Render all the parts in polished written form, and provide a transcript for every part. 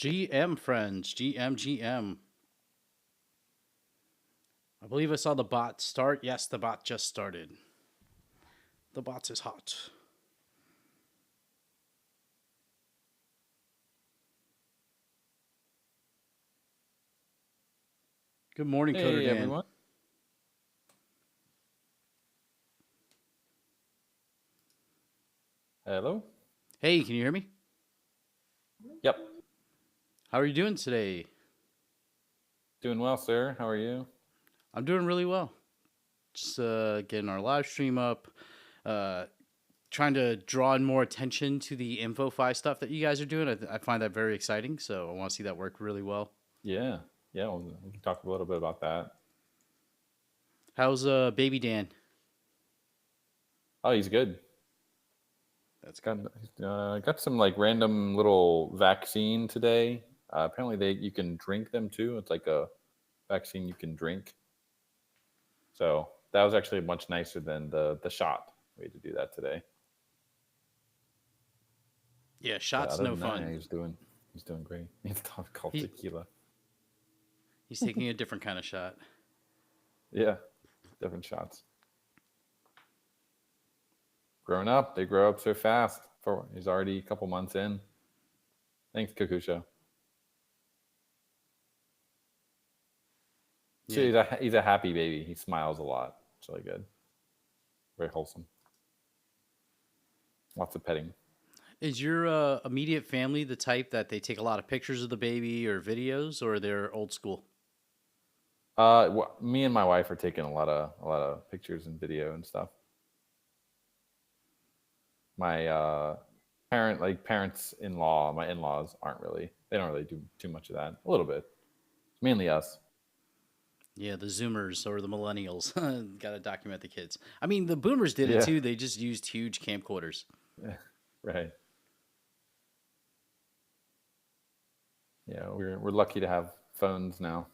GM friends, GM. I believe I saw the bot start. Yes, the bot just started. The bot is hot. Good morning, Coder Hey Dan. everyone. Hello. Hey, can you hear me? Yep. How are you doing today? Doing well, sir. How are you? I'm doing really well. Just getting our live stream up. Uh, Trying to draw in more attention to the InfoFi stuff that you guys are doing. I find that very exciting. So I want to see that work really well. Yeah. Yeah. We can talk a little bit about that. How's baby Dan? Oh, he's good. That's Got good. got some like random little vaccine today. Apparently, you can drink them too. It's like a vaccine you can drink. So that was actually much nicer than the shot. We had to do that today. Yeah, But shots other no than that, fun. he's doing great. It's called He tequila. he's taking a different kind of shot. Yeah, different shots. Growing up, they grow up so fast. He's already a couple months in. Thanks, Kakusha. So Yeah. he's a happy baby. He smiles a lot. It's really good. Very wholesome. Lots of petting. Is your immediate family the type that they take a lot of pictures of the baby or videos, or they're old school? Me and my wife are taking a lot of pictures and video and stuff. My parents in law, my in laws aren't really. They don't really do too much of that. A little bit. It's mainly us. Yeah, the Zoomers or the Millennials got to document the kids. I mean, the Boomers did it Yeah. too. They just used huge camcorders. Right. Yeah, we're lucky to have phones now.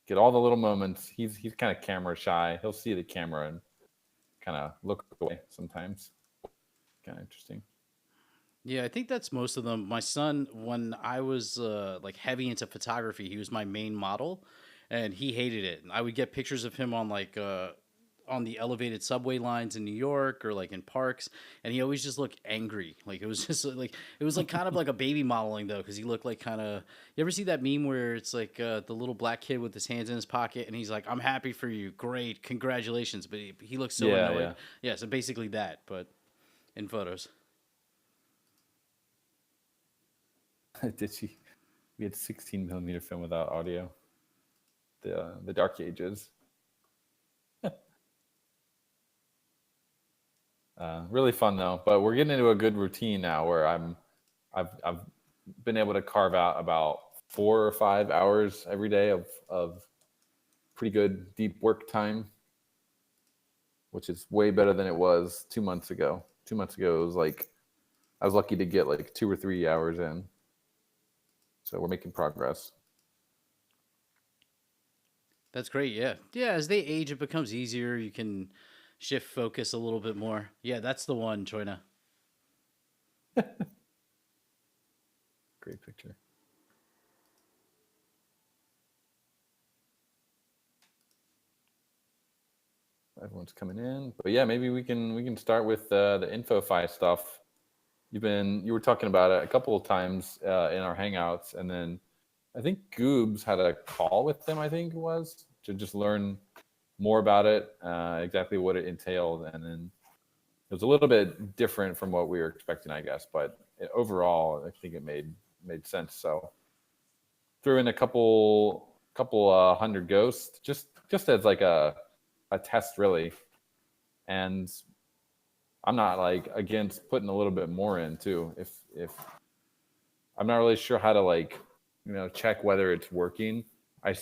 Get all the little moments. He's kind of camera shy. He'll see the camera and kind of look away sometimes. Kind of interesting. Yeah, I think that's most of them. My son, when I was like heavy into photography, he was my main model, and he hated it. And I would get pictures of him on the elevated subway lines in New York or like in parks, and he always just looked angry. Like it was just like it was like kind of like a baby modeling though, because he looked like kind of. You ever see that meme where it's like the little black kid with his hands in his pocket, and he's like, "I'm happy for you, great, congratulations," but he looks so Yeah, annoyed. yeah. Yeah, so basically that, but in photos. Did she? We had 16 millimeter film without audio. The dark ages. Really fun though. But we're getting into a good routine now where I've been able to carve out about 4 or 5 hours every day of pretty good deep work time, which is way better than it was 2 months ago. 2 months ago, it was like I was lucky to get like 2 or 3 hours in. So we're making progress. That's great. Yeah. Yeah. As they age, it becomes easier. You can shift focus a little bit more. Yeah. That's the one, Choina. Great picture. Everyone's coming in, but yeah, maybe we can start with the InfoFi stuff. You were talking about it a couple of times in our hangouts, and then I think Goobs had a call with them. I think it was to just learn more about it, exactly what it entailed, and then it was a little bit different from what we were expecting, I guess. But overall, I think it made sense. So threw in a couple hundred ghosts, just as like a test, really, and I'm not like against putting a little bit more in too. If I'm not really sure how to like, check whether it's working. I do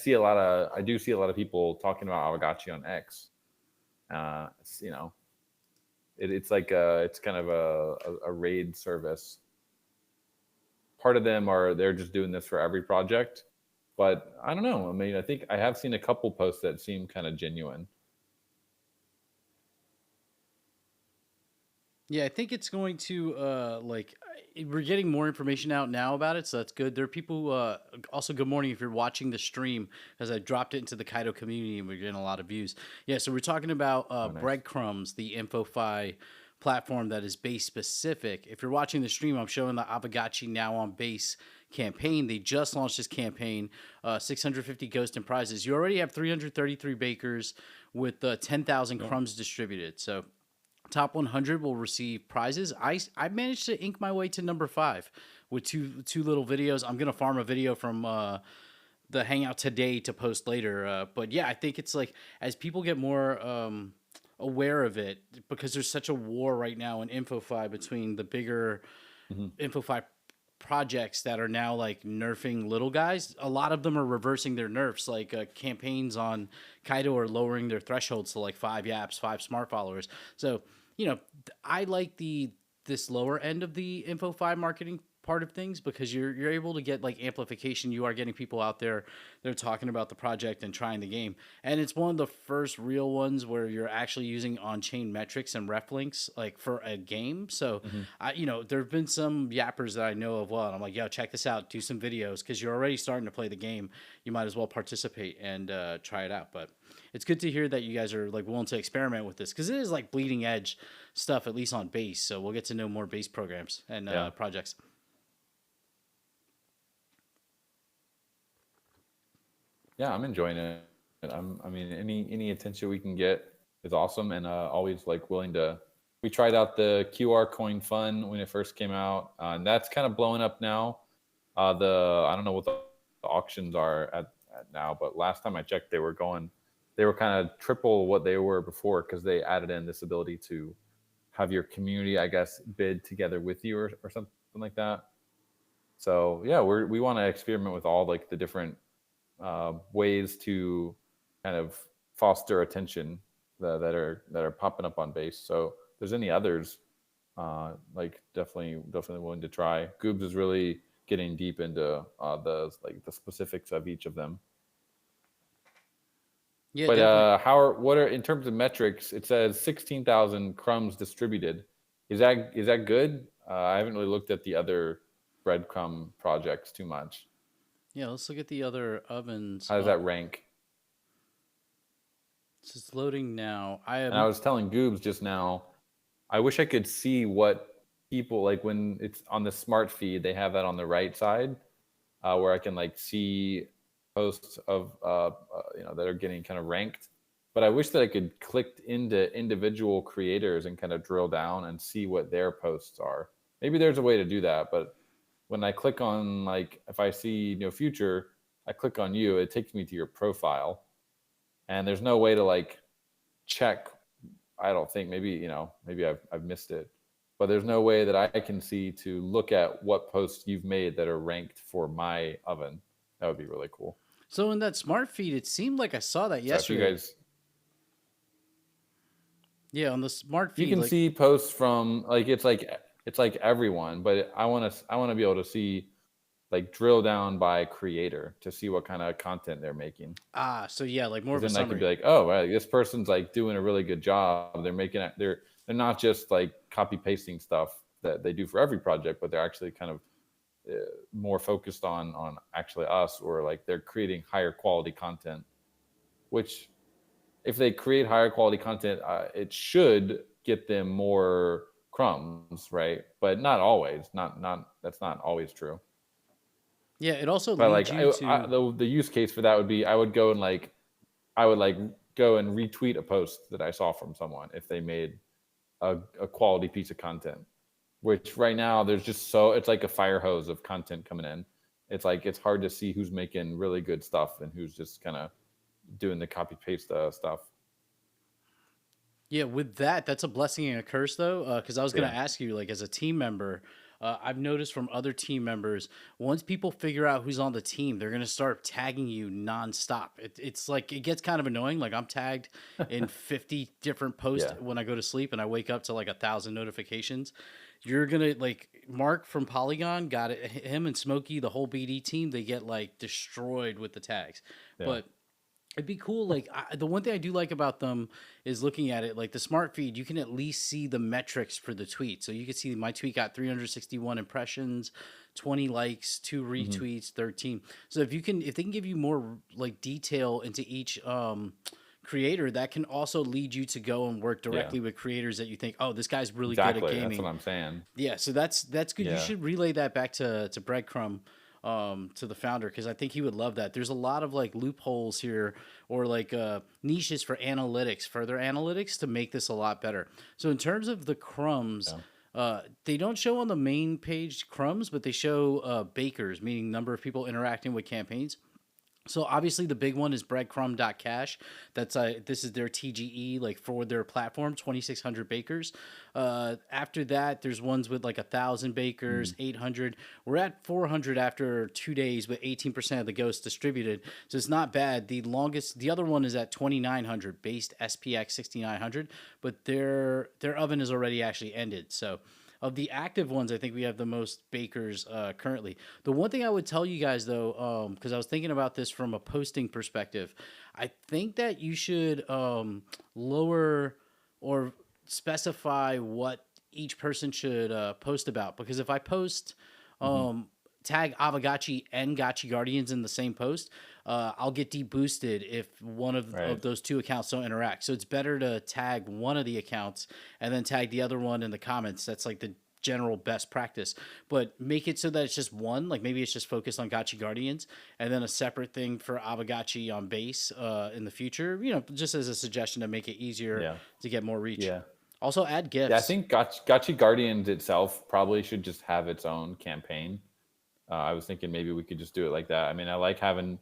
see a lot of people talking about Aavegotchi on X. It's, it's like it's kind of a raid service. Part of them they're just doing this for every project, but I don't know. I mean, I think I have seen a couple posts that seem kind of genuine. Yeah. I think it's going to, like, we're getting more information out now about it, so that's good. There are people who, also good morning if you're watching the stream, because I dropped it into the Kaido community and we're getting a lot of views. Yeah, so we're talking about Oh, nice. Breadcrumbs, the InfoFi platform that is base specific. If you're watching the stream, I'm showing the Aavegotchi now on base campaign. They just launched this campaign, 650 ghost and prizes. You already have 333 bakers with 10,000 Yeah. crumbs distributed. So top 100 will receive prizes. I managed to ink my way to number 5 with two little videos. I'm gonna farm a video from the Hangout today to post later. But yeah, I think it's like as people get more aware of it, because there's such a war right now in InfoFi between the bigger Mhm. InfoFi projects that are now like nerfing little guys. A lot of them are reversing their nerfs. Like campaigns on Kaido are lowering their thresholds to like 5 yaps, 5 smart followers. So I like this lower end of the InfoFi marketing part of things, because you're able to get like amplification. You are getting people out there, they're talking about the project and trying the game, and it's one of the first real ones where you're actually using on-chain metrics and ref links like for a game. So Mhm. there have been some yappers that I know of well, and I'm like, yo, check this out, do some videos, because you're already starting to play the game. You might as well participate and try it out. But it's good to hear that you guys are like willing to experiment with this, because it is like bleeding edge stuff, at least on base. So we'll get to know more base programs and Yeah. projects. Yeah, I'm enjoying it. I mean, any attention we can get is awesome, and always like willing to. We tried out the QR coin fun when it first came out, and that's kind of blowing up now. I don't know what the auctions are at now, but last time I checked, they were kind of triple what they were before, because they added in this ability to have your community, I guess, bid together with you, or something like that. So yeah, we want to experiment with all like the different ways to kind of foster attention that are popping up on base. So if there's any others, like definitely willing to try. Goobs is really getting deep into the specifics of each of them. Yeah, But definitely. what are in terms of metrics? It says 16,000 crumbs distributed. Is that good? I haven't really looked at the other breadcrumb projects too much. Yeah, let's look at the other ovens. How does that rank? This is loading now. I And I am. was telling Goobs just now, I wish I could see what people like when it's on the smart feed. They have that on the right side, where I can like see posts of that are getting kind of ranked. But I wish that I could click into individual creators and kind of drill down and see what their posts are. Maybe there's a way to do that, but when I click on, like, if I see no future, I click on you, it takes me to your profile, and there's no way to like check. I don't think, maybe I've missed it, but there's no way that I can see to look at what posts you've made that are ranked for my oven. That would be really cool. So in that smart feed, it seemed like I saw that So if you yesterday. guys, Yeah, on the smart you feed, can like see posts from like it's like everyone, but I want to be able to see, like, drill down by creator to see what kind of content they're making. so yeah, like more Because of a then I could be summary. like, oh, right, this person's like doing a really good job. They're making it. They're not just like copy pasting stuff that they do for every project, but they're actually kind of more focused on actually us, or like they're creating higher quality content. Which, if they create higher quality content, it should get them more crumbs, right? But not always. Not That's not always true. Yeah, it also But like leads you to. the use case for that would be, I would like go and retweet a post that I saw from someone if they made a quality piece of content. Which right now there's just it's like a fire hose of content coming in. It's like it's hard to see who's making really good stuff and who's just kind of doing the copy paste stuff. Yeah, with that, that's a blessing and a curse, though, because I was going Yeah. to ask you, like, as a team member, I've noticed from other team members, once people figure out who's on the team, they're going to start tagging you nonstop. It's like, it gets kind of annoying. Like, I'm tagged in 50 different posts Yeah. when I go to sleep, and I wake up to like 1,000 notifications. You're going to, like, Mark from Polygon got it. Him and Smokey, the whole BD team, they get like destroyed with the tags. Yeah. But It'd be cool. Like the one thing I do like about them is looking at it like the smart feed. You can at least see the metrics for the tweet. So you can see my tweet got 361 impressions, 20 likes, two Hmm. retweets, 13. So if they can give you more like detail into each creator, that can also lead you to go and work Yeah, directly with creators that you think, oh, this guy's really good at exactly. That's what gaming. I'm saying. Yeah, so that's good. You Yeah. should relay that back to Breadcrumb, to the founder, because I think he would love that. There's a lot of like loopholes here, or like niches for analytics, further analytics to make this a lot better. So in terms of the crumbs, Yeah. they don't show on the main page crumbs, but they show bakers, meaning number of people interacting with campaigns. So obviously the big one is breadcrumb.cash. That's this is their TGE like for their platform, 2,600 bakers. After that, there's ones with like 1,000 bakers, Mm. 800. We're at 400 after 2 days with 18% of the ghosts distributed. So it's not bad. The other one is at 2,900 based SPX 6,900, but their oven is already actually ended. So of the active ones, I think we have the most bakers currently. The one thing I would tell you guys though, because I was thinking about this from a posting perspective, I think that you should lower or specify what each person should post about. Because if I post Hmm. um, tag Aavegotchi and Gotchi Guardians in the same post, I'll get deep boosted if one of Right. those two accounts don't interact. So it's better to tag one of the accounts and then tag the other one in the comments. That's like the general best practice. But make it so that it's just one. Like maybe it's just focused on Gotchi Guardians and then a separate thing for Aavegotchi on base in the future. Just as a suggestion to make it easier Yeah. to get more reach. Yeah. Also add Yeah. I gifts. think Gotchi Guardians itself probably should just have its own campaign. I was thinking maybe we could just do it like that. I mean, I like having.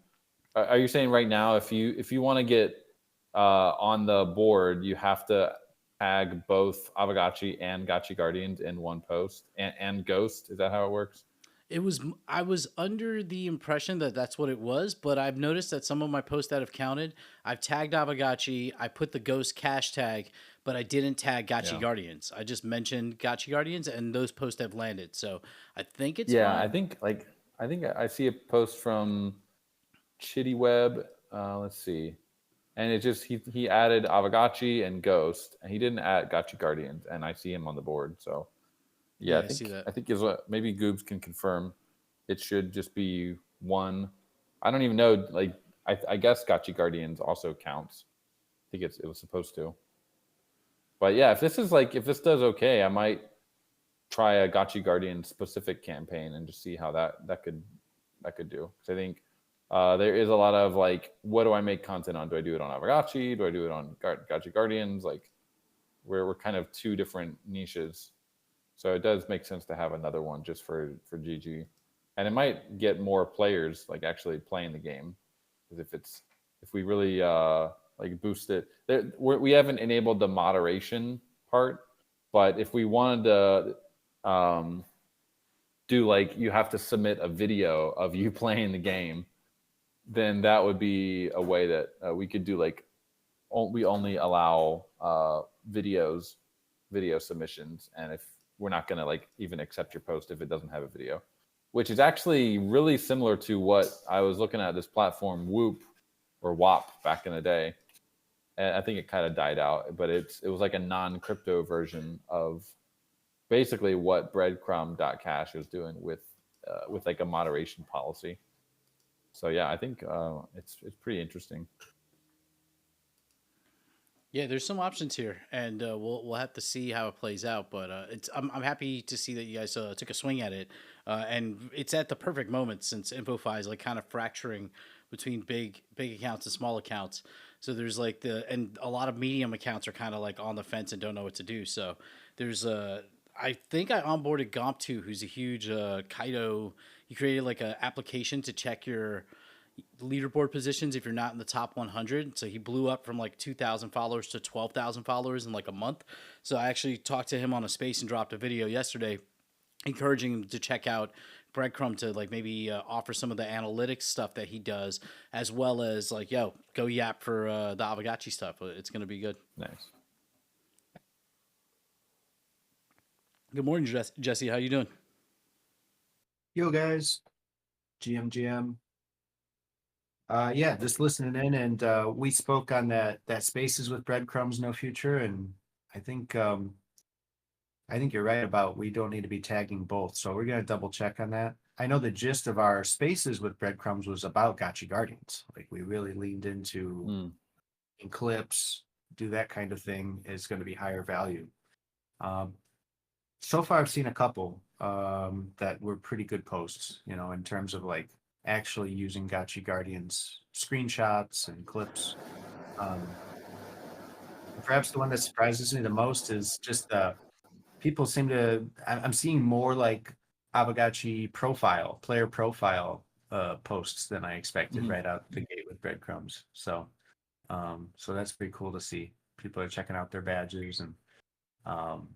Are you saying right now if you want to get on the board, you have to tag both Aavegotchi and Gotchi Guardians in one post and Ghost? Is that how it works? I was under the impression that that's what it was, but I've noticed that some of my posts that have counted, I've tagged Aavegotchi, I put the ghost cash tag, but I didn't tag Gotchi Yeah. Guardians. I just mentioned Gotchi Guardians, and those posts have landed. So I think it's Yeah, fine. I think I see a post from Chitty Web. Let's see, and it just he added Aavegotchi and Ghost, and he didn't add Gotchi Guardians, and I see him on the board. So yeah, Yeah, I see that. I think is what maybe Goobs can confirm. It should just be one. I don't even know. Like I guess Gotchi Guardians also counts. I think it was supposed to. But yeah, if this does okay, I might try a Gotchi Guardian specific campaign and just see how that could do. Because I think there is a lot of like, what do I make content on? Do I do it on Aavegotchi? Do I do it on Gotchi Guardians? Like, we're kind of two different niches, so it does make sense to have another one just for GG, and it might get more players like actually playing the game. Because if we really like boost it, we haven't enabled the moderation part, but if we wanted to do like you have to submit a video of you playing the game, then that would be a way that we could do like we only allow video submissions, and if we're not going to like even accept your post if it doesn't have a video, which is actually really similar to what I was looking at this platform Whoop or WAP back in the day. And I think it kind of died out, but it was like a non-crypto version of basically what breadcrumb.cash is doing with like a moderation policy. So yeah, I think it's pretty interesting. Yeah, there's some options here, and we'll have to see how it plays out. But I'm happy to see that you guys took a swing at it, and it's at the perfect moment since InfoFi is like kind of fracturing between big accounts and small accounts. So there's like and a lot of medium accounts are kind of like on the fence and don't know what to do. So there's I think I onboarded Gomp2, who's a huge Kaido. He created like an application to check your leaderboard positions if you're not in the top 100. So he blew up from like 2,000 followers to 12,000 followers in like a month. So I actually talked to him on a space and dropped a video yesterday encouraging him to check out Breadcrumb to like maybe offer some of the analytics stuff that he does, as well as like, yo, go yap for the Aavegotchi stuff. It's going to be good. Nice. Good morning, Jesse. How you doing? Yo guys, GM. Yeah, just listening in, and we spoke on that Spaces with Breadcrumbs No Future, and I think um, I think you're right about we don't need to be tagging both, so we're gonna double check on that. I know the gist of our Spaces with Breadcrumbs was about Gotchi Guardians. Like we really leaned into Mm. in clips, do that kind of thing is going to be higher value. Um, so far, I've seen a couple that were pretty good posts, in terms of like actually using Gotchi Guardians screenshots and clips. Um, Perhaps the one that surprises me the most is just people seem to, I'm seeing more like Aavegotchi player profile posts than I expected Mhm. right out the gate with breadcrumbs. So that's pretty cool to see. People are checking out their badges, and um,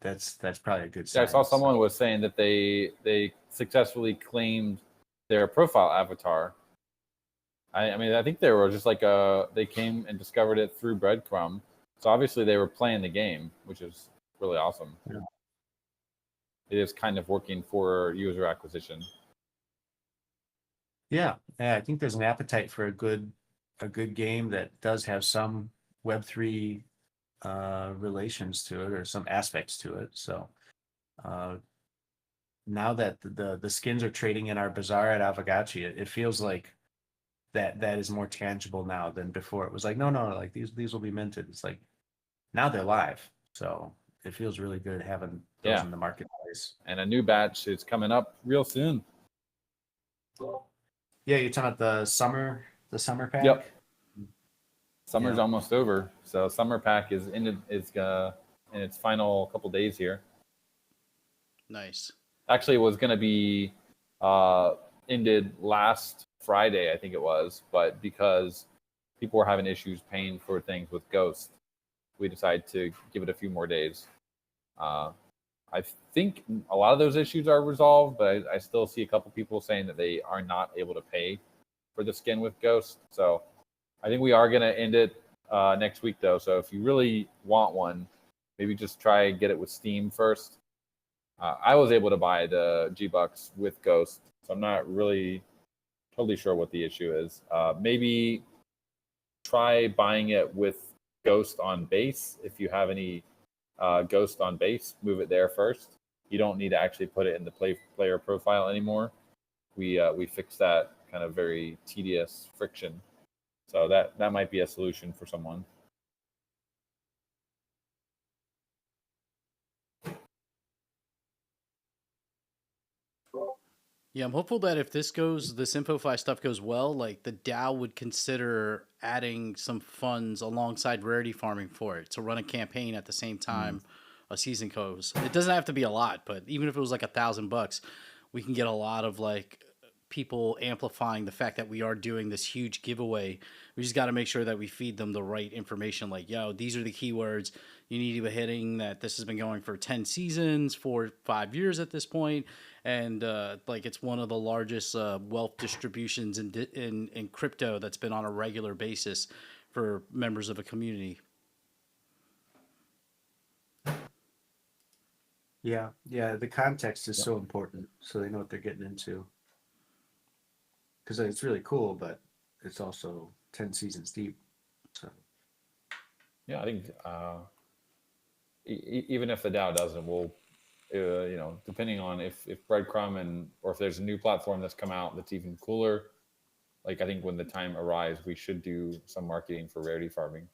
that's probably a good Yeah, I saw sign. someone So was saying that they successfully claimed their profile avatar. I mean, I think they were just like they came and discovered it through Breadcrumb. So obviously they were playing the game, which is really awesome. yeah, It is kind of working for user acquisition. yeah, I think there's an appetite for a good game that does have some Web3 relations to it or some aspects to it. So uh, now that the skins are trading in our bazaar at Aavegotchi, it feels like that is more tangible now than before. It was like, no, like these will be minted. It's like now they're live. So it feels really good having those Yeah, in the marketplace. and a new batch is coming up real soon. Yeah, you're talking about the summer pack. Yep, summer's Yeah. almost over, so summer pack is in its final couple days here. Nice. Actually, it was going to be uh, ended last Friday, I think it was, but because people were having issues paying for things with Ghost, we decided to give it a few more days. Uh, I think a lot of those issues are resolved, but I still see a couple people saying that they are not able to pay for the skin with Ghost. So I think we are going to end it next week, though. So if you really want one, maybe just try and get it with Steam first. I was able to buy the G Bucks with Ghost, so I'm not really totally sure what the issue is. Maybe try buying it with Ghost on base. If you have any Ghost on base, move it there first. You don't need to actually put it in the player profile anymore. We fixed that kind of very tedious friction, so that might be a solution for someone. Yeah, I'm hopeful that if this InfoFi stuff goes well, like the DAO would consider adding some funds alongside rarity farming for it to run a campaign at the same Mm. time a season goes. It doesn't have to be a lot, but even if it was like $1,000, we can get a lot of like people amplifying the fact that we are doing this huge giveaway. We just got to make sure that we feed them the right information. Like, yo, these are the keywords you need to be hitting. That this has been going for 10 seasons, 4 5 years at this point, and like it's one of the largest wealth distributions in crypto that's been on a regular basis for members of a community. Yeah, the context is Yep. so important, so they know what they're getting into. Because it's really cool, but it's also 10 seasons deep. So Yeah, I think even if the DAO doesn't, we'll depending on if Breadcrumb or if there's a new platform that's come out that's even cooler. Like I think when the time arrives, we should do some marketing for rarity farming.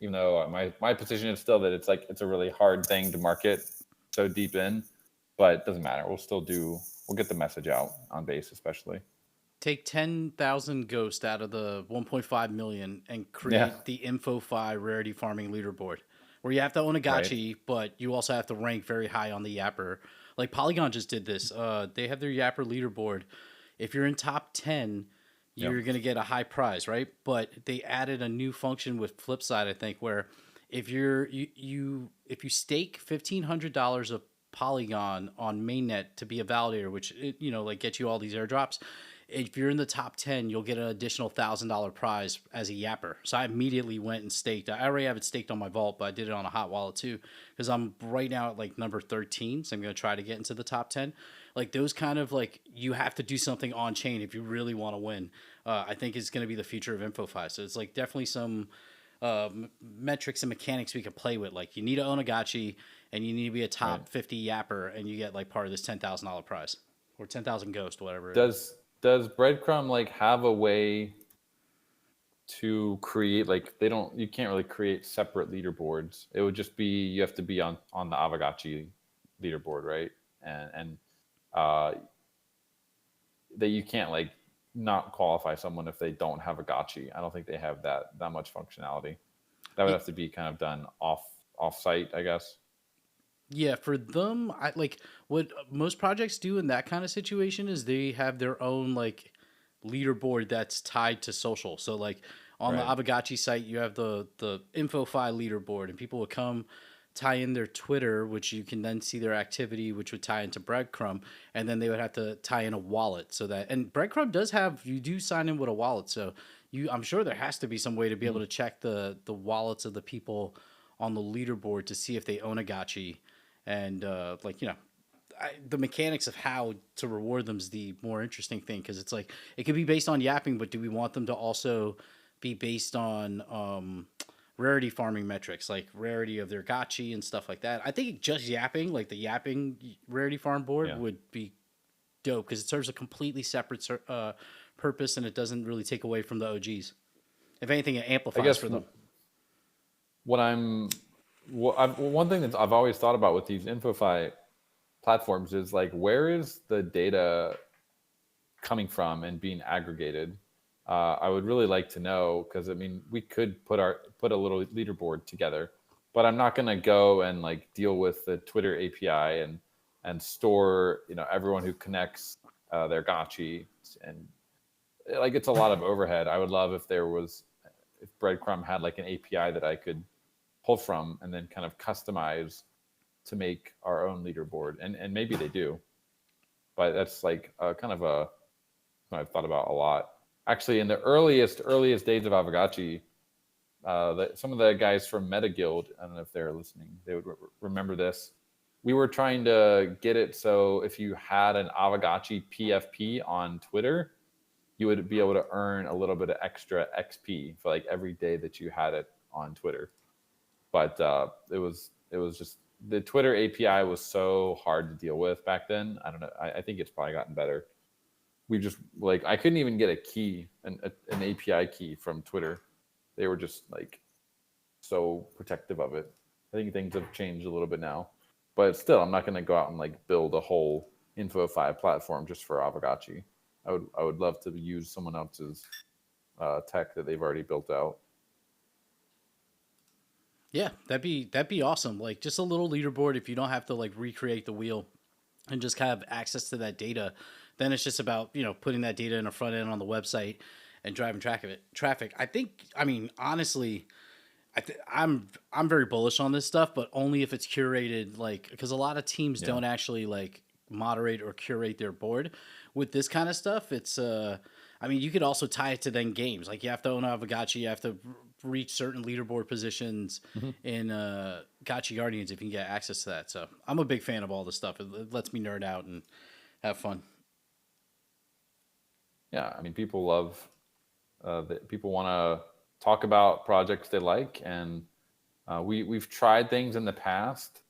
Even though my position is still that it's a really hard thing to market so deep in, but it doesn't matter. We'll get the message out on base especially. Take 10,000 ghosts out of the 1.5 million and Yeah. create the InfoFi rarity farming leaderboard, where you have to own a Right. gotchi, but you also have to rank very high on the Yapper. Like Polygon just did this. They have their Yapper leaderboard. If you're in top 10, Yep. you're gonna get a high prize, right? But they added a new function with Flipside, I think, where if you stake $1,500 of Polygon on mainnet to be a validator, which like gets you all these airdrops. If you're in the top 10, you'll get an additional $1,000 prize as a yapper. So I immediately went and staked. I already have it staked on my vault, but I did it on a hot wallet too because I'm right now at like number 13. So I'm going to try to get into the top 10. like those kind of like you have to do something on chain if you really want to win. I think is going to be the future of InfoFi. So it's like definitely some metrics and mechanics we could play with. Like you need to own a Gotchi and you need to be a Right. top 50 yapper and you get like part of this $10,000 prize or 10,000 ghost, whatever it is. Does Breadcrumb like have a way to create, like you can't really create separate leaderboards? It would just be you have to be on the Aavegotchi leaderboard, right? And uh that you can't like not qualify someone if they don't have a Gotchi. I don't think they have that much functionality. That would have to be kind of done off site, I guess. Yeah, for them, I like what most projects do in that kind of situation is they have their own like leaderboard that's tied to social. So like on the Right. Aavegotchi site, you have the InfoFi leaderboard, and people would come tie in their Twitter, which you can then see their activity, which would tie into Breadcrumb, and then they would have to tie in a wallet so that and Breadcrumb does have you do sign in with a wallet, so I'm sure there has to be some way to be able to check the wallets of the people on the leaderboard to see if they own a Gotchi and like the mechanics of how to reward them is the more interesting thing because it's like it could be based on yapping, but do we want them to also be based on rarity farming metrics like rarity of their Gotchi and stuff like that? I think just yapping, like the yapping rarity farm board, would be dope because it serves a completely separate purpose and it doesn't really take away from the OGs. If anything, it amplifies for them. One thing that I've always thought about with these InfoFi platforms is like, where is the data coming from and being aggregated? I would really like to know, because I mean, we could put a little leaderboard together, but I'm not going to go and like deal with the Twitter API and store everyone who connects their Gotchi, and like it's a lot of overhead. I would love if Breadcrumb had like an API that I could pull from and then kind of customize to make our own leaderboard, and maybe they do, but that's like kind of I've thought about a lot. Actually, in the earliest days of Aavegotchi, some of the guys from MetaGuild, I don't know if they're listening, they would remember this. We were trying to get it so if you had an Aavegotchi PFP on Twitter, you would be able to earn a little bit of extra XP for like every day that you had it on Twitter. But it was just the Twitter API was so hard to deal with back then. I don't know. I think it's probably gotten better. We just like I couldn't even get a key, an API key from Twitter. They were just like so protective of it. I think things have changed a little bit now, but still, I'm not going to go out and like build a whole InfoFi platform just for Aavegotchi. I would love to use someone else's tech that they've already built out. Yeah, that'd be awesome. Like just a little leaderboard if you don't have to like recreate the wheel and just kind of access to that data. Then it's just about, putting that data in a front end on the website and driving traffic. I mean, honestly, I'm very bullish on this stuff, but only if it's curated, like, because a lot of teams don't actually like moderate or curate their board. With this kind of stuff, it's I mean, you could also tie it to then games. Like you have to own Aavegotchi, you have to reach certain leaderboard positions in Gotchi Guardians if you can get access to that. So I'm a big fan of all this stuff. It lets me nerd out and have fun. Yeah, I mean, people love people want to talk about projects they like, and we've tried things in the past.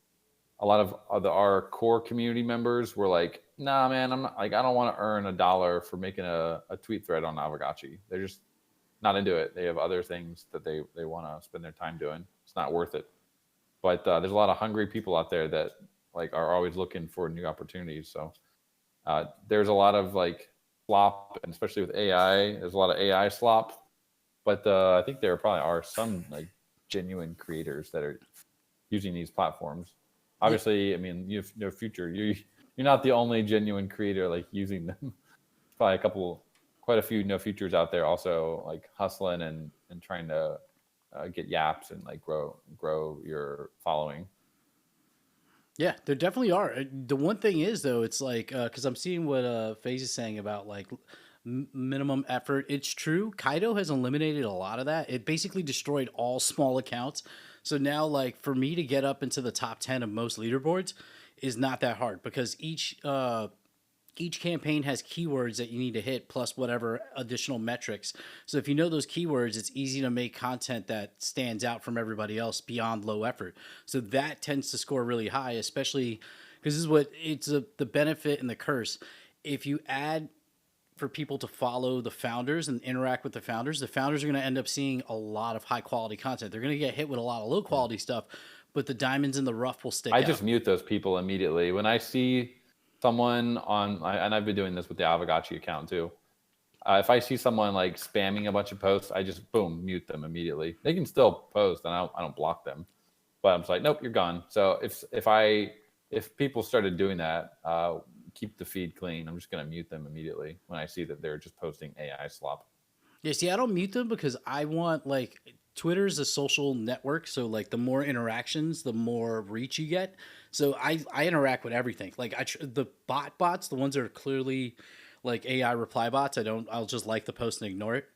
A lot of our core community members were like, "Nah, man, I'm not, like I don't want to earn $1 for making a tweet thread on Aavegotchi. They're just not into it. They have other things that they want to spend their time doing. It's not worth it." But there's a lot of hungry people out there that like are always looking for new opportunities. So there's a lot of like slop, and especially with AI, there's a lot of AI slop. But I think there probably are some like genuine creators that are using these platforms. Obviously, I mean, you have no future. You're not the only genuine creator like using them. Probably quite a few no futures out there also like hustling and trying to get yaps and like grow your following. Yeah, there definitely are. The one thing is though, it's like because I'm seeing what FaZe is saying about like minimum effort. It's true. Kaido has eliminated a lot of that. It basically destroyed all small accounts. So now, like for me to get up into the top 10 of most leaderboards is not that hard because each each campaign has keywords that you need to hit plus whatever additional metrics. So if you know those keywords, it's easy to make content that stands out from everybody else beyond low effort. So that tends to score really high, especially because this is what the benefit and the curse. If you add for people to follow the founders and interact with the founders are going to end up seeing a lot of high quality content. They're going to get hit with a lot of low quality stuff, but the diamonds in the rough will stick I out. just mute those people immediately. When I see someone and I've been doing this with the Aavegotchi account too. If I see someone like spamming a bunch of posts, I just boom mute them immediately. They can still post, and I don't block them, but I'm just like, nope, you're gone. So if people started doing that, keep the feed clean. I'm just gonna mute them immediately when I see that they're just posting AI slop. Yeah, see, I don't mute them because I want like Twitter's a social network, so like the more interactions, the more reach you get. So I interact with everything. Like the bots, the ones that are clearly like AI reply bots, I'll just like the post and ignore it.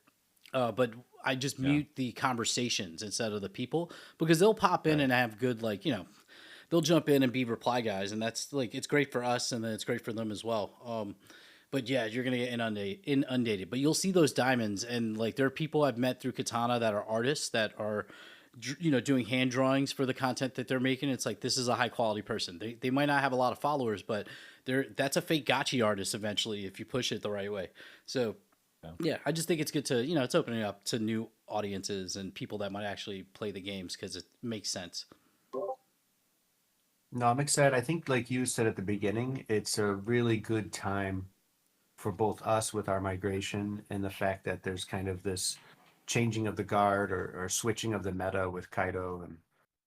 But I just mute the conversations instead of the people because they'll pop in and have good they'll jump in and be reply guys, and that's like it's great for us and then it's great for them as well. But yeah, you're gonna get inundated. But you'll see those diamonds, and like there are people I've met through Katana that are artists that are, doing hand drawings for the content that they're making. It's like this is a high quality person. They might not have a lot of followers, but that's a fake gotchi artist eventually if you push it the right way. So yeah, I just think it's good to it's opening up to new audiences and people that might actually play the games because it makes sense. No, I'm excited. I think, like you said at the beginning, it's a really good time for both us with our migration and the fact that there's kind of this changing of the guard or switching of the meta with Kaido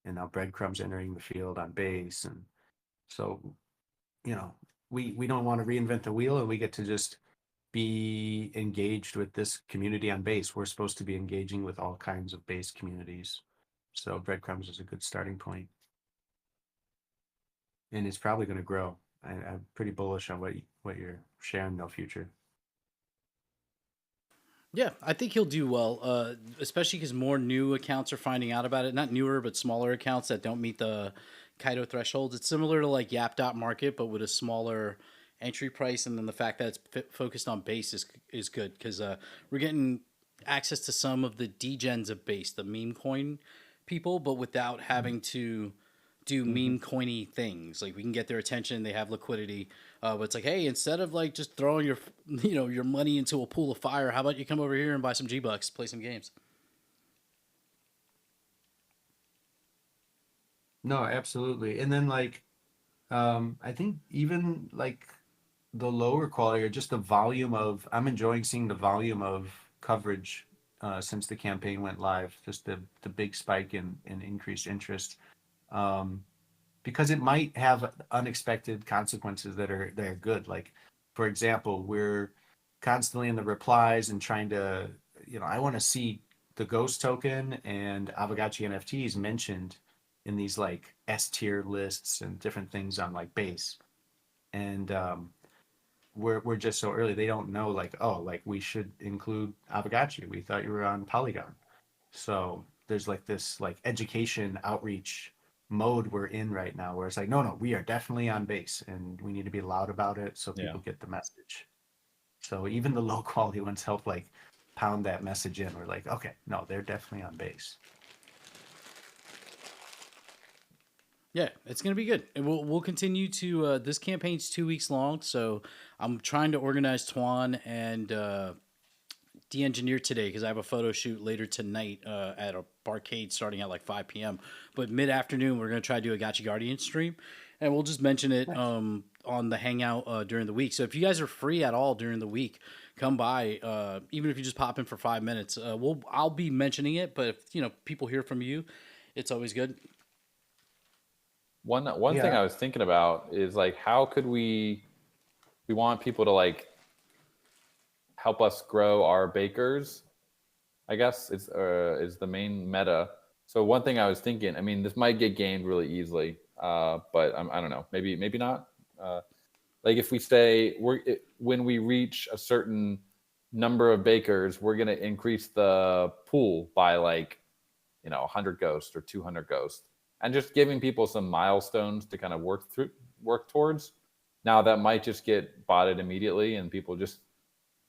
and now Breadcrumbs entering the field on base. And so, we don't want to reinvent the wheel, and we get to just be engaged with this community on base. We're supposed to be engaging with all kinds of base communities. So Breadcrumbs is a good starting point. And it's probably going to grow. I'm pretty bullish on what you're sharing, No Future. Yeah, I think he'll do well, especially because more new accounts are finding out about it. Not newer, but smaller accounts that don't meet the Kaido thresholds. It's similar to like Yap.Market, but with a smaller entry price. And then the fact that it's focused on base is good because we're getting access to some of the degens of base, the meme coin people, but without having to do meme coiny things. Like we can get their attention, they have liquidity. But it's like, hey, instead of like just throwing your your money into a pool of fire, how about you come over here and buy some G-Bucks, play some games? No, absolutely. And then like I think even like the lower quality or just the volume of I'm enjoying seeing the volume of coverage since the campaign went live, just the big spike in increased interest. Because it might have unexpected consequences that are good. Like, for example, we're constantly in the replies and trying to, I want to see the Ghost token and Aavegotchi NFTs mentioned in these like S tier lists and different things on like base. And we're just so early. They don't know like, oh, like we should include Aavegotchi. We thought you were on Polygon. So there's like this like education outreach mode we're in right now where it's like, no, we are definitely on base and we need to be loud about it so people get the message. So even the low quality ones help like pound that message in. We're like, okay, no, they're definitely on base. Yeah, it's gonna be good, and we'll continue to. This campaign's 2 weeks long, so I'm trying to organize Twan and de-engineer today because I have a photo shoot later tonight at a barcade starting at like 5 p.m. But mid-afternoon, we're gonna try to do a Gotchi Guardian stream, and we'll just mention it on the Hangout during the week. So if you guys are free at all during the week, come by. Even if you just pop in for 5 minutes, I'll be mentioning it. But if people hear from you, it's always good. One thing I was thinking about is like, how could we want people to like help us grow our bakers, I guess is the main meta. So one thing I was thinking, I mean, this might get gamed really easily, but I don't know, maybe not. Like if we say when we reach a certain number of bakers, we're gonna increase the pool by like 100 ghosts or 200 ghosts, and just giving people some milestones to kind of work towards. Now that might just get botted immediately, and people just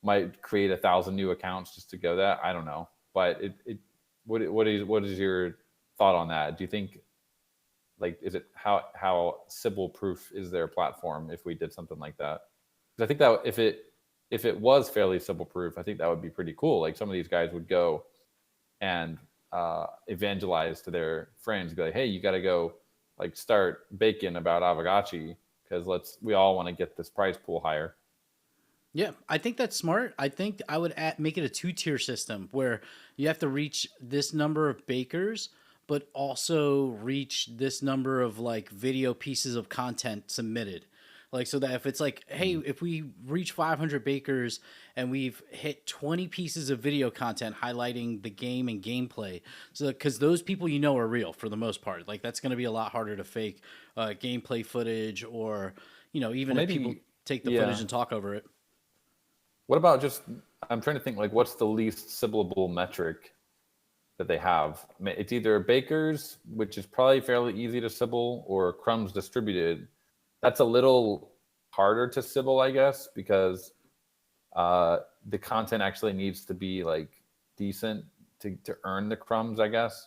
might create 1,000 new accounts just to go that. I don't know, but what is your thought on that? Do you think, like, is it how Sybil proof is their platform if we did something like that? Because I think that if it was fairly Sybil proof, I think that would be pretty cool. Like some of these guys would go and evangelize to their friends, be like, hey, you got to go like start baking about Aavegotchi because we all want to get this prize pool higher. Yeah, I think that's smart. I think I would make it a 2-tier system where you have to reach this number of bakers, but also reach this number of like video pieces of content submitted. Like, so that if it's like, hey, if we reach 500 bakers and we've hit 20 pieces of video content highlighting the game and gameplay, so because those people are real for the most part, like that's going to be a lot harder to fake gameplay footage, or even if people take the footage and talk over it. What about just, I'm trying to think, like, what's the least Sybilable metric that they have? It's either bakers, which is probably fairly easy to Sybil, or crumbs distributed. That's a little harder to Sybil, I guess, because the content actually needs to be like decent to earn the crumbs, I guess.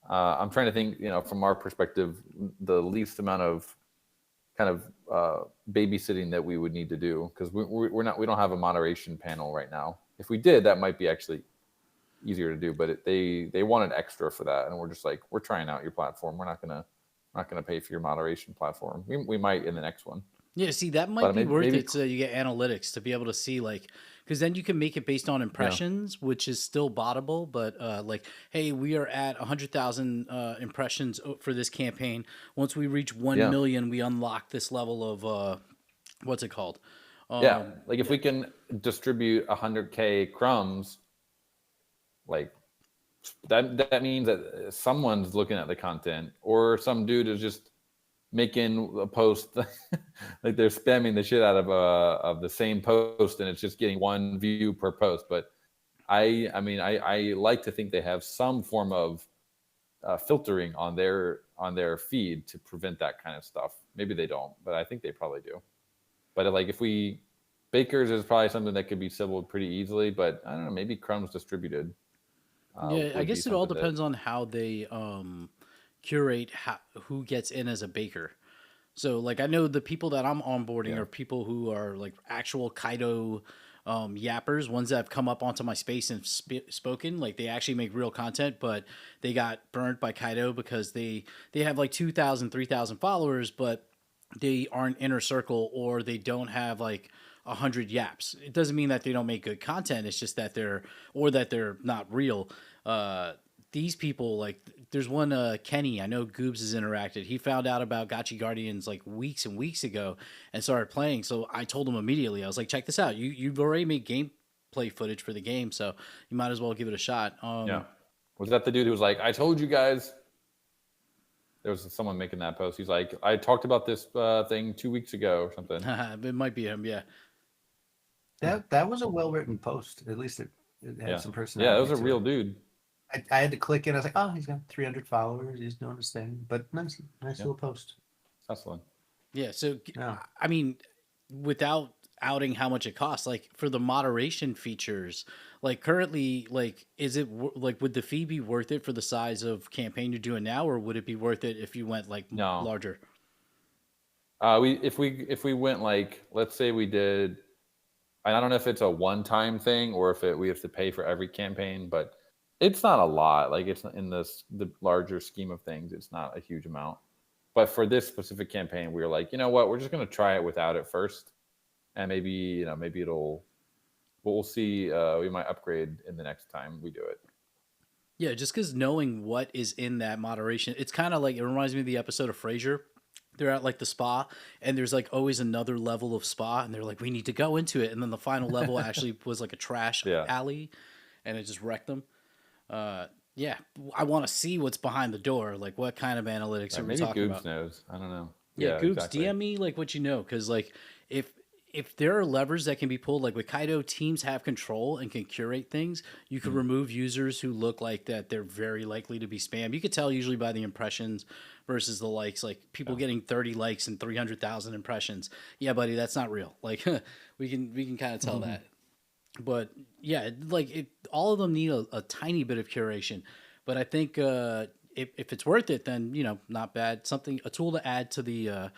I'm trying to think, from our perspective, the least amount of kind of babysitting that we would need to do, because we don't have a moderation panel right now. If we did, that might be actually easier to do, but they wanted extra for that, and we're just like, we're trying out your platform. We're not gonna pay for your moderation platform. We might in the next one. Yeah, see, that might be worth it, so you get analytics to be able to see, like, because then you can make it based on impressions, which is still bottable, but like, hey, we are at 100,000 impressions for this campaign. Once we reach 1 million, we unlock this level of, what's it called? Like if we can distribute 100K crumbs, like, that means that someone's looking at the content, or some dude is just making a post like they're spamming the shit out of the same post, and it's just getting 1 view per post. But I mean I like to think they have some form of filtering on their feed to prevent that kind of stuff. Maybe they don't, but I think they probably do. But like, if bakers is probably something that could be Sybiled pretty easily, but I don't know, maybe crumbs distributed. Yeah, I guess it all depends on how they curate who gets in as a baker. So, like, I know the people that I'm onboarding are people who are like actual Kaido yappers, ones that have come up onto my space and spoken. Like, they actually make real content, but they got burnt by Kaido because they have like 2,000, 3,000 followers, but they aren't inner circle, or they don't have like 100 yaps. It doesn't mean that they don't make good content. It's just that they're not real. These people, like, there's one Kenny, I know Goobs has interacted. He found out about Gotchi Guardians like weeks and weeks ago and started playing. So I told him immediately, I was like, check this out. You've already made gameplay footage for the game, so you might as well give it a shot. Was that the dude who was like, I told you guys? There was someone making that post. He's like, I talked about this thing 2 weeks ago or something. It might be him, yeah. That was a well-written post. At least it had some personality. Yeah, that was a real dude. I had to click in. I was like, oh, he's got 300 followers. He's doing his thing. But nice little post. Hustling. Yeah, so, I mean, without outing how much it costs, like, for the moderation features, like, currently, like, is it, like, would the fee be worth it for the size of campaign you're doing now, or would it be worth it if you went, like, larger? If we went, like, let's say we did, I don't know if it's a one-time thing or if we have to pay for every campaign, but it's not a lot. Like, it's in the larger scheme of things, it's not a huge amount. But for this specific campaign, we were like, you know what, we're just going to try it without it first, and maybe we'll see. We might upgrade in the next time we do it. Yeah, just because knowing what is in that moderation, it's kind of like, it reminds me of the episode of Frasier. They're at like the spa, and there's like always another level of spa, and they're like, we need to go into it. And then the final level actually was like a trash alley, and it just wrecked them. Yeah, I want to see what's behind the door. Like, what kind of analytics are we talking about? Maybe Goobs knows. I don't know. Yeah, Goobs, exactly. DM me like what you know, because like if if there are levers that can be pulled, like with Kaido, teams have control and can curate things. You could remove users who look like that they're very likely to be spam. You could tell usually by the impressions versus the likes. Like people getting 30 likes and 300,000 impressions. Yeah, buddy, that's not real. Like we can kind of tell that. But yeah, all of them need a tiny bit of curation. But I think if it's worth it, then not bad. A tool to add to the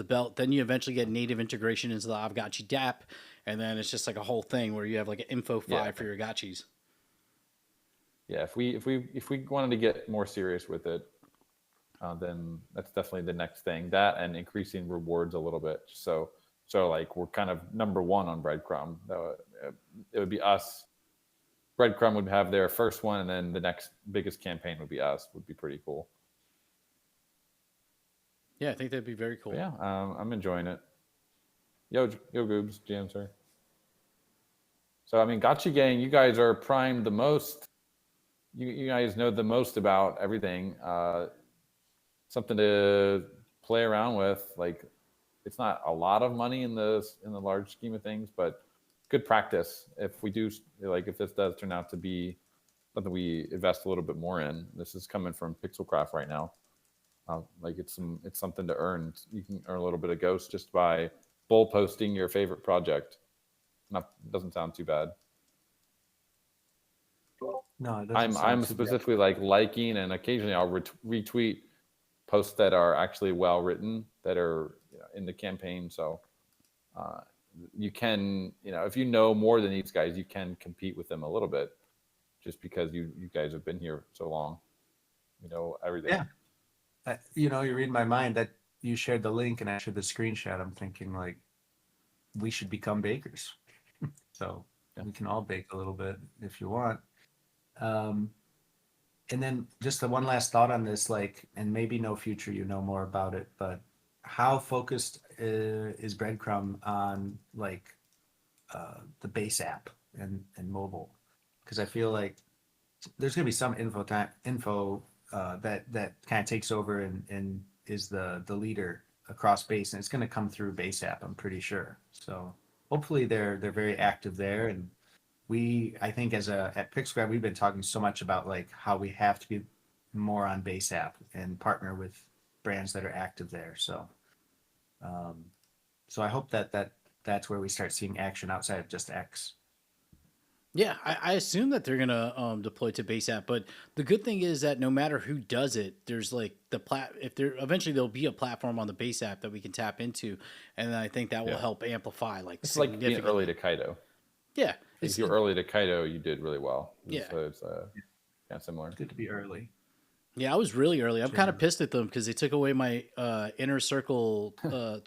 belt. Then you eventually get native integration into the Aavegotchi DApp, and then it's just like a whole thing where you have like an InfoFi for your gotchis. Yeah, if we wanted to get more serious with it, then that's definitely the next thing. That and increasing rewards a little bit. So like we're kind of number one on Breadcrumb. It would be us. Breadcrumb would have their first one, and then the next biggest campaign would be us. Would be pretty cool. Yeah, I think that'd be very cool. But yeah, I'm enjoying it. Yo Goobs, GM sir. So I mean, Gotchigang, you guys are primed the most. You guys know the most about everything. Something to play around with. Like, it's not a lot of money in the large scheme of things, but good practice if we do, like, if this does turn out to be something we invest a little bit more in. This is coming from Pixelcraft right now. Like it's something to earn. You can earn a little bit of ghost just by bull posting your favorite project. Doesn't sound too bad. No, it doesn't I'm specifically like liking, and occasionally I'll retweet posts that are actually well written, that are in the campaign. So you can, if you know more than these guys, you can compete with them a little bit, just because you guys have been here so long. You know everything. Yeah. You read my mind that you shared the link and I shared the screenshot. I'm thinking like we should become bakers. So we can all bake a little bit if you want. And then just the one last thought on this, like, and maybe no future, more about it, but how focused is Breadcrumb on like the base app and mobile? Because I feel like there's going to be some info that kind of takes over and is the leader across base, and it's going to come through base app, I'm pretty sure. So hopefully they're very active there. And I think at Pixelcraft, we've been talking so much about like how we have to be more on base app and partner with brands that are active there. So I hope that's where we start seeing action outside of just X. Yeah, I assume that they're gonna deploy to base app, but the good thing is that no matter who does it, there's like eventually there'll be a platform on the base app that we can tap into, and I think that will help amplify it's like being early to Kaido. Yeah, if you're early to Kaido, you did really well. So it's kind of similar. It's good to be early. Yeah, I was really early. I'm kind of pissed at them because they took away my inner circle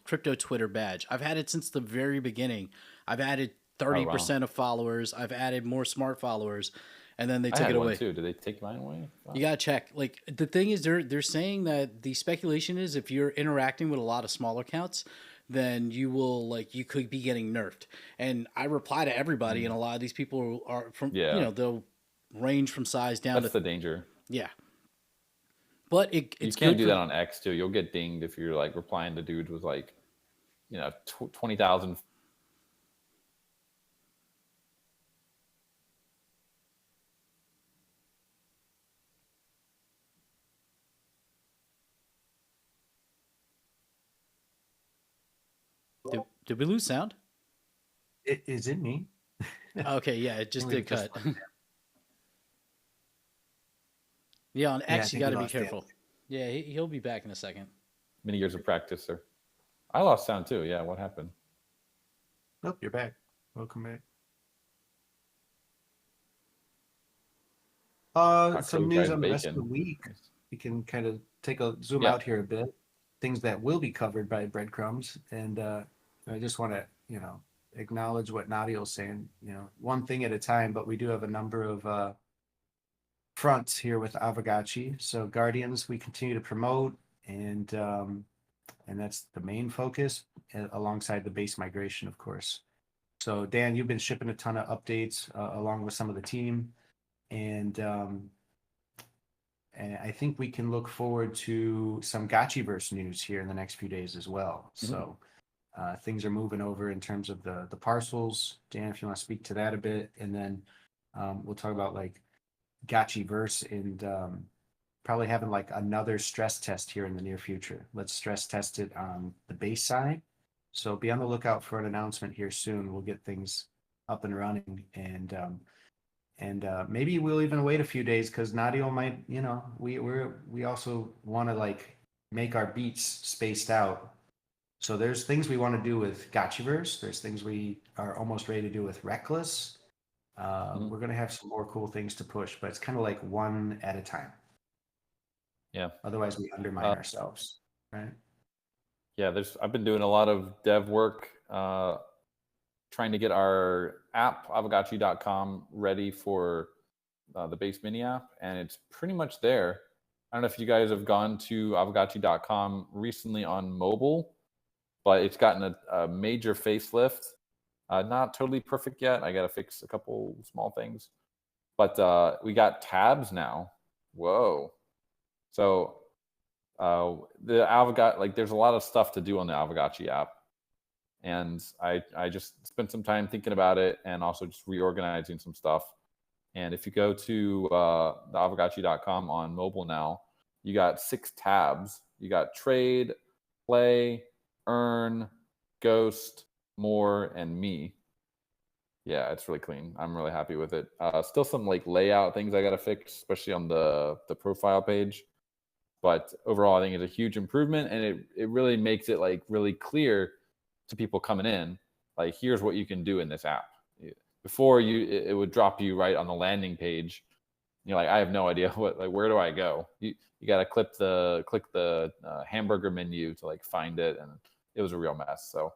crypto Twitter badge. I've had it since the very beginning. I've added 30% of followers. I've added more smart followers, and then they took it away too. Did they take mine away? Wow. You gotta check. Like the thing is, they're saying that the speculation is if you're interacting with a lot of small accounts, then you could be getting nerfed. And I reply to everybody, and a lot of these people are from they'll range from size down. That's the danger. Yeah. But it's you can't do that on X too. You'll get dinged if you're like replying to dudes with like 20,000. Did we lose sound? Is it me? Okay, yeah, it just did cut. Yeah, on X, you got to be careful. Dan. Yeah, he'll be back in a second. Many years of practice, sir. I lost sound too. Yeah, what happened? Nope, you're back. Welcome back. Some news on the rest of the week. We can kind of take a zoom out here a bit. Things that will be covered by Breadcrumbs, and I just want to, acknowledge what Nadiel's saying. One thing at a time, but we do have a number of fronts here with Aavegotchi. So Guardians, we continue to promote, and that's the main focus, alongside the base migration, of course. So Dan, you've been shipping a ton of updates along with some of the team, and I think we can look forward to some Gotchiverse news here in the next few days as well. So Things are moving over in terms of the parcels. Dan, if you want to speak to that a bit, and then we'll talk about like Gotchiverse and probably having like another stress test here in the near future. Let's stress test it on the base side. So be on the lookout for an announcement here soon. We'll get things up and running, and maybe we'll even wait a few days because Nadio might, we also want to like make our beats spaced out. So there's things we want to do with Gotchiverse. There's things we are almost ready to do with Reckless. We're going to have some more cool things to push, but it's kind of like one at a time. Yeah. Otherwise, we undermine ourselves, right? Yeah, I've been doing a lot of dev work, trying to get our app, Aavegotchi.com, ready for the base mini app, and it's pretty much there. I don't know if you guys have gone to Aavegotchi.com recently on mobile, but it's gotten a major facelift. Not totally perfect yet. I got to fix a couple small things, but we got tabs now. Whoa! So the Aavegotchi, like, there's a lot of stuff to do on the Aavegotchi app, and I just spent some time thinking about it and also just reorganizing some stuff. And if you go to the Aavegotchi.com on mobile now, you got 6 tabs. You got trade, play, earn, ghost, more, and me. Yeah, it's really clean. I'm really happy with it. Still some like layout things I got to fix, especially on the profile page. But overall, I think it's a huge improvement, and it really makes it like really clear to people coming in, like, here's what you can do in this app. Before, it would drop you right on the landing page. You're like, I have no idea where do I go? You got to click the hamburger menu to like find it, and it was a real mess. So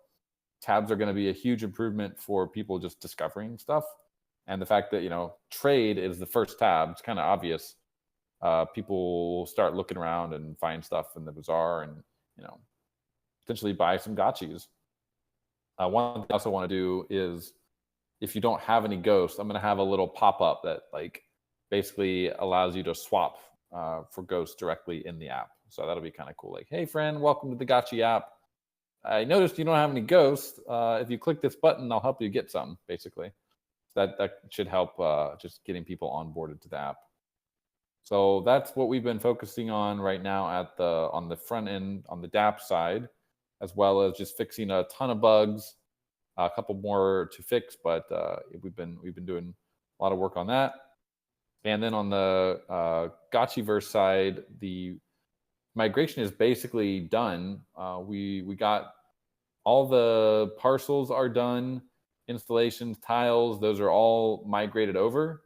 tabs are going to be a huge improvement for people just discovering stuff, and the fact that trade is the first tab, it's kind of obvious. People will start looking around and find stuff in the bazaar, and potentially buy some gotchis. One thing I also want to do is, if you don't have any ghosts, I'm going to have a little pop-up that like basically allows you to swap for ghosts directly in the app. So that'll be kind of cool. Like, hey friend, welcome to the Gotchi app. I noticed you don't have any ghosts. If you click this button, I'll help you get some, basically. That should help just getting people onboarded to the app. So that's what we've been focusing on right now on the front end, on the DApp side, as well as just fixing a ton of bugs. A couple more to fix, but we've been doing a lot of work on that. And then on the Gotchiverse side, the migration is basically done. We got all the parcels are done, installations, tiles, those are all migrated over.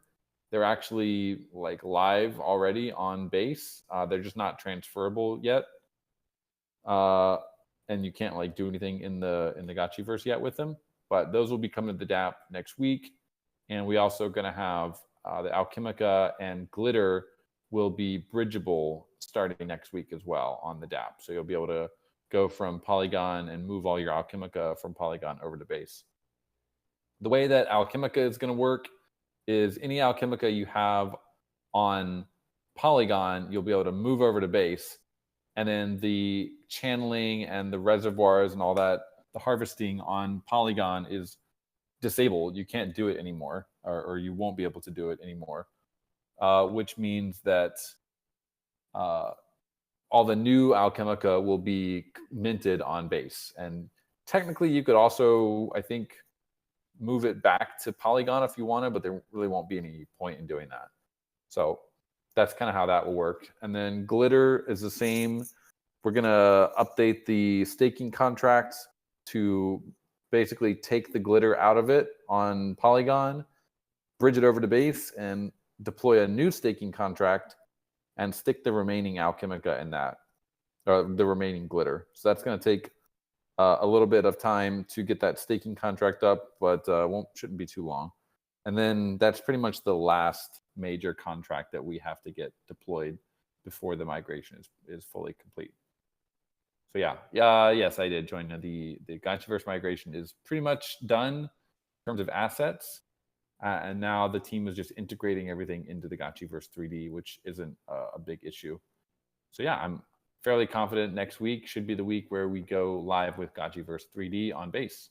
They're actually like live already on base. They're just not transferable yet. And you can't like do anything in the Gotchiverse yet with them, but those will be coming to the DApp next week. And we also going to have the Alchemica and Glitter will be bridgeable starting next week as well on the DApp. So you'll be able to go from Polygon and move all your Alchemica from Polygon over to base. The way that Alchemica is going to work is any Alchemica you have on Polygon, you'll be able to move over to base. And then the channeling and the reservoirs and all that, the harvesting on Polygon is disabled. You can't do it anymore, or you won't be able to do it anymore, which means that all the new Alchemica will be minted on base. And technically, you could also, I think, move it back to Polygon if you wanted, but there really won't be any point in doing that. So that's kind of how that will work. And then Glitter is the same. We're going to update the staking contracts to basically take the Glitter out of it on Polygon, bridge it over to base, and deploy a new staking contract and stick the remaining Alchemica in that, or the remaining Glitter. So that's going to take a little bit of time to get that staking contract up, but shouldn't be too long. And then that's pretty much the last major contract that we have to get deployed before the migration is fully complete. So yes, I did join the Gotchiverse migration is pretty much done in terms of assets. And now the team is just integrating everything into the Gotchiverse 3D, which isn't a big issue. So yeah, fairly confident next week should be the week where we go live with Gotchiverse 3D on base.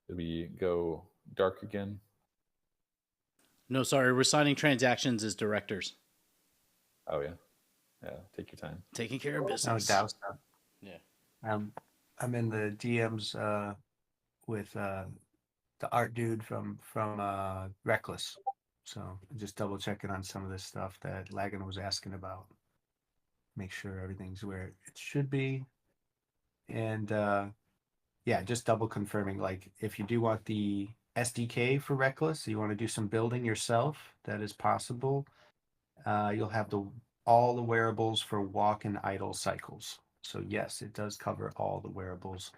Did we go dark again? No, sorry, we're signing transactions as directors. Oh yeah, take your time. Taking care of No business. doubt. Yeah. I'm in the DMs with the art dude from Reckless. So just double checking on some of this stuff that Lagan was asking about. Make sure everything's where it should be. And yeah, just double confirming. Like if you do want the SDK for Reckless, you want to do some building yourself, that is possible. You'll have all the wearables for walk and idle cycles. So yes, it does cover all the wearables.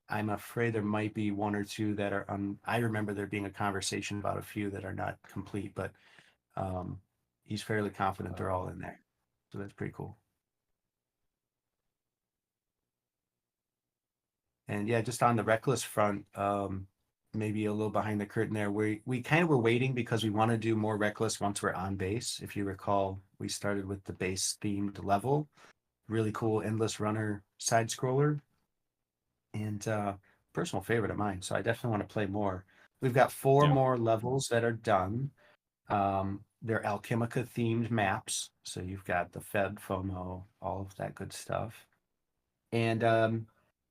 I'm afraid there might be one or two that are I remember there being a conversation about a few that are not complete, but he's fairly confident they're all in there. So that's pretty cool. And yeah, just on the Reckless front, maybe a little behind the curtain there. We kind of were waiting because we want to do more Reckless once we're on base. If you recall, we started with the base themed level, really cool endless runner side scroller, and personal favorite of mine. So I definitely want to play more. We've got 4 more levels that are done. They're Alchemica themed maps. So you've got the Fed, FOMO, all of that good stuff. And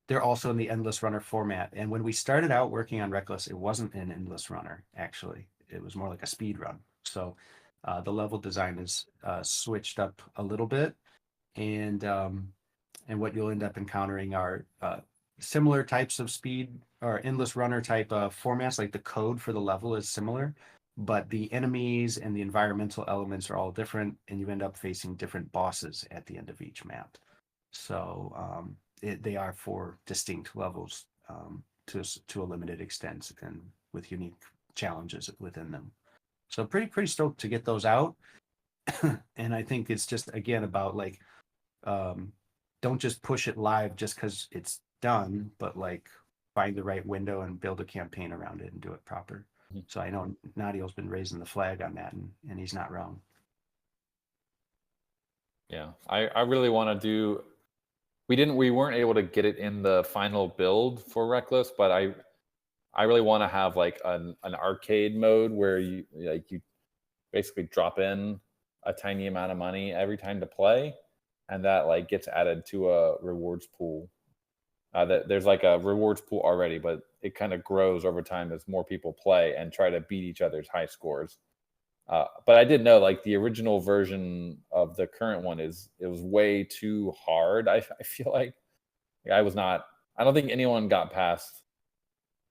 they're also in the Endless Runner format. And when we started out working on Reckless, it wasn't an Endless Runner, actually. It was more like a speed run. So the level design is switched up a little bit. And what you'll end up encountering are similar types of speed or Endless Runner type of formats, like the code for the level is similar, but the enemies and the environmental elements are all different, and you end up facing different bosses at the end of each map. So they are 4 distinct levels to a limited extent and with unique challenges within them. So pretty stoked to get those out. And I think it's just, again, about like, don't just push it live just because it's done, but like find the right window and build a campaign around it and do it proper. So I know Nadio's been raising the flag on that, and he's not wrong. Yeah, I really want to do. We weren't able to get it in the final build for Reckless, but I really want to have like an arcade mode where you basically drop in a tiny amount of money every time to play, and that like gets added to a rewards pool. There's like a rewards pool already, but it kind of grows over time as more people play and try to beat each other's high scores. But I did know like the original version of the current one it was way too hard. I feel like I don't think anyone got past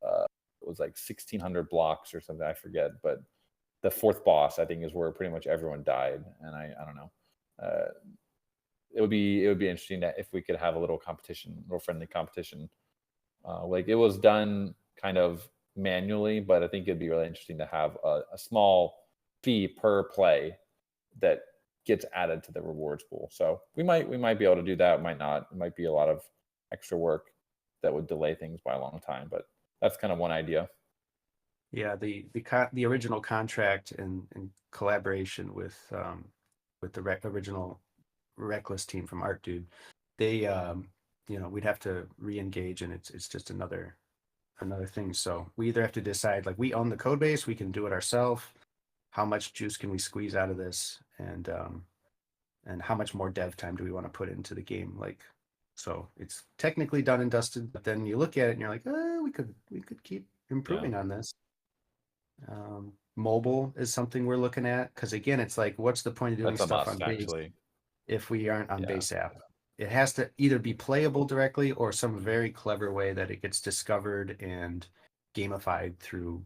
it was like 1,600 blocks or something. I forget, but the 4th boss I think is where pretty much everyone died, and I don't know. It would be interesting if we could have a little friendly competition. Like it was done kind of manually, but I think it'd be really interesting to have a small fee per play that gets added to the rewards pool. So we might be able to do that. Might not. It might be a lot of extra work that would delay things by a long time, but that's kind of one idea. Yeah, the original contract and collaboration with the original Reckless team from Art Dude, they we'd have to re-engage, and it's just another thing. So we either have to decide, like, we own the code base, we can do it ourselves. How much juice can we squeeze out of this, and how much more dev time do we want to put into the game? Like, so it's technically done and dusted, but then you look at it and you're like, we could keep improving on this. Mobile is something we're looking at, because again, it's like, what's the point of doing stuff on base if we aren't on base app? It has to either be playable directly or some very clever way that it gets discovered and gamified through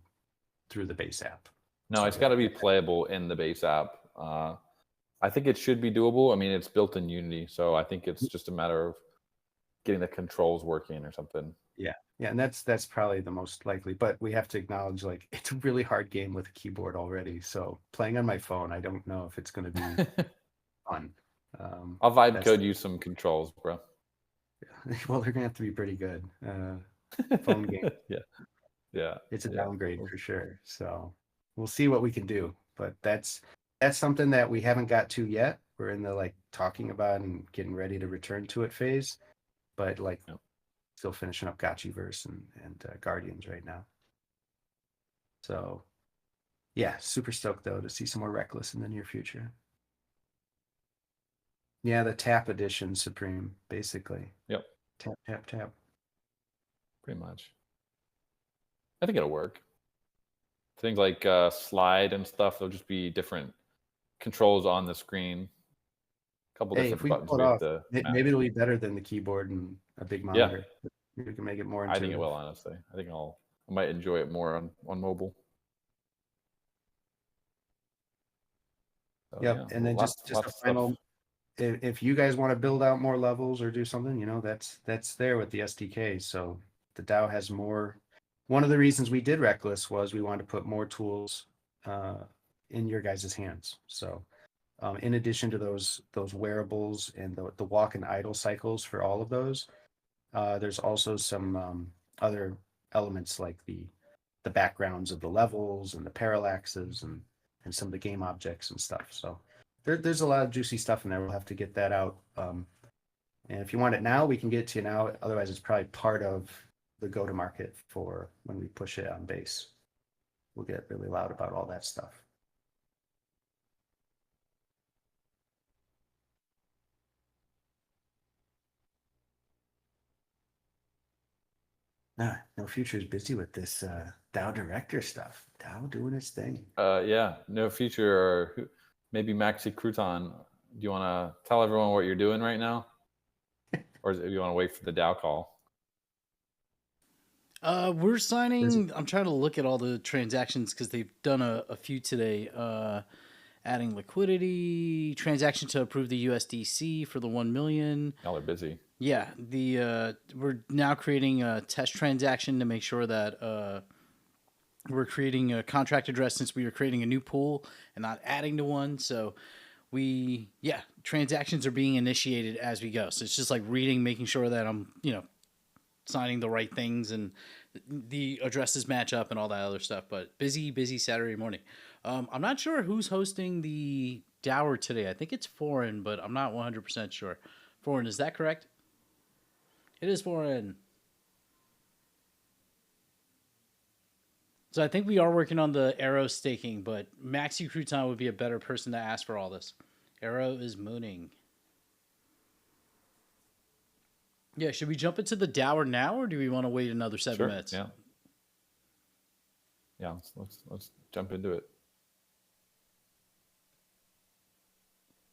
the base app. No, it's got to be playable in the base app. I think it should be doable. I mean, it's built in Unity, so I think it's just a matter of getting the controls working or something. Yeah, Yeah, and that's probably the most likely, but we have to acknowledge like it's a really hard game with a keyboard already. So playing on my phone, I don't know if it's going to be fun. I'll vibe That's code you some controls, bro. well, they're gonna have to be pretty good. Phone game, Yeah, yeah, it's a yeah. downgrade for sure. So we'll see what we can do, but that's something that we haven't got to yet. We're in the like talking about and getting ready to return to it phase, but like Yep. still finishing up Gotchiverse and Guardians right now. So yeah, super stoked though to see some more Reckless in the near future. Yeah, the tap edition Supreme, basically. Yep, Tap, tap, tap. pretty much. I think it'll work. Things like slide and stuff, there'll just be different controls on the screen. A couple Hey, if different we can buttons pull it we have off, to maybe match. it'll be better than the keyboard and a big Yeah, monitor. Maybe we can make it more I think it intuitive. will, honestly. I might enjoy it more on mobile. So Yep. yeah, And then lots just a lots of stuff. final, if you guys want to build out more levels or do something, that's there with the SDK. So the DAO has more. One of the reasons we did Reckless was we wanted to put more tools in your guys' hands. So in addition to those wearables and the walk and idle cycles for all of those, there's also some other elements like the backgrounds of the levels and the parallaxes and some of the game objects and stuff. So there's a lot of juicy stuff in there. We'll have to get that out. And if you want it now, we can get it to you now. Otherwise, it's probably part of the go to market for when we push it on base. We'll get really loud about all that stuff. Nah, No Future is busy with this DAO director stuff. DAO doing its thing. Yeah, no feature or maybe Maxi Crouton. Do you want to tell everyone what you're doing right now, or do you want to wait for the DAO call? We're signing. I'm trying to look at all the transactions because they've done a few today. Adding liquidity transaction to approve the USDC for the 1 million. Y'all are busy. Yeah, we're now creating a test transaction to make sure that we're creating a contract address since we are creating a new pool and not adding to one. So transactions are being initiated as we go. So it's just like reading, making sure that I'm signing the right things and the addresses match up and all that other stuff. But busy Saturday morning. I'm not sure who's hosting the Dower today. I think it's Foreign, but I'm not 100% sure. Foreign, is that correct? It is Foreign. So I think we are working on the Arrow staking, but Maxi Crouton would be a better person to ask for all this. Arrow is mooning. Yeah, should we jump into the Dower now, or do we want to wait another 7 minutes? Yeah. Yeah, let's jump into it.